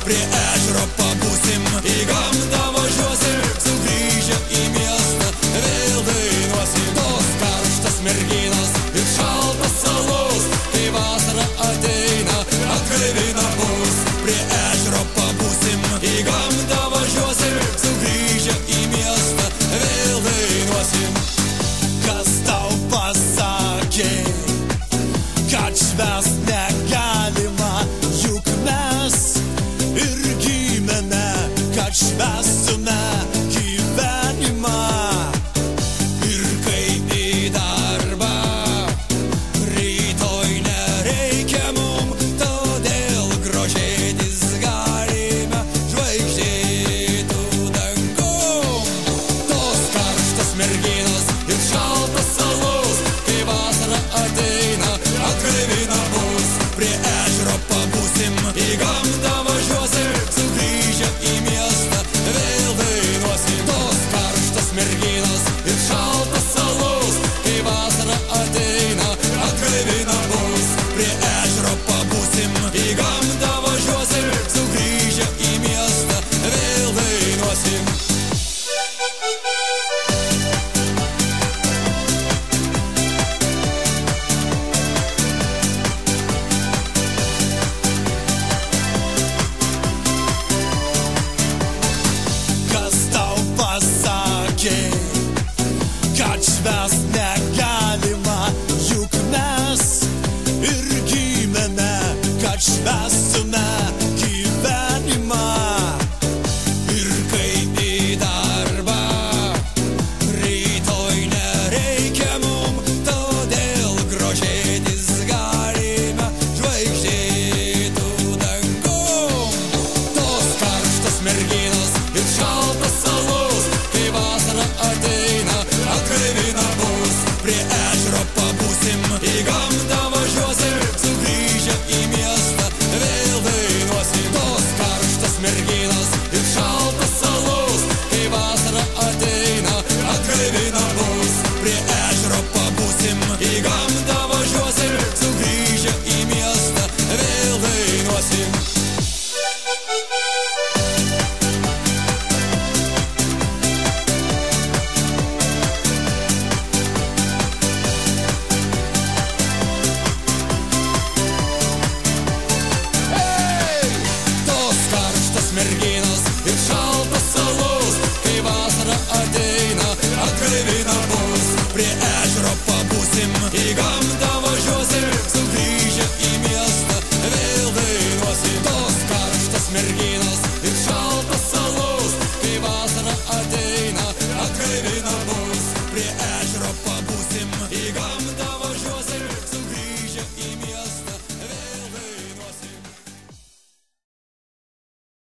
prie ežero pabūsim, į gamtą važiuosim, sugrįžę į miestą, vėl dainuosim. Tos karštas merginos ir šaltas salos, kai vasara ateina, atgaivina mus, prie ežero pabūsim, į gamtą važiuosim, sugrįžę į miestą, vėl dainuosim. Kas tau pasakė, kad švęst negalima, juk mes ir gimėme, kad švęstume gyvenimą. Ir kai į darbą rytoj nereikia mum, todėl grožėtis galime žvaigždėtų dangum. Tos karštas merginos ir šaltas salos, kai vasara ateina, atgaivina mus, prie ežero pabūsim, į gamtą važiuosim, sugrįžę į miestą, vėl dainuosim. Tos karštas merginos ir šaltas salos, kai vasara ateina, atgaivina mus, prie ežero pabūsim, į gamtą važiuosim, sugrįžę į miestą, vėl dainuosim. Kas tau pasakė, kad švęst negalima, juk mes ir gimėme, kad švęstume gyvenimą. Ir kai į darbą rytoj nereikia mum, todėl grožėtis galime žvaigždėtų dangum. Tos karštas merginos ir šaltas salos, kai vasara ateina, atgaivina mus, prie ežero pabūsim, į gamtą važiuosim, sugrįžę į miestą, vėl dainuosim. Tos karštas merginos ir šaltas salos, kai vasara ateina, atgaivina mus, prie ežero pabūsim, į gamtą važiuosim, sugrįžę į miestą, vėl dainuosim. Tos karštas merginos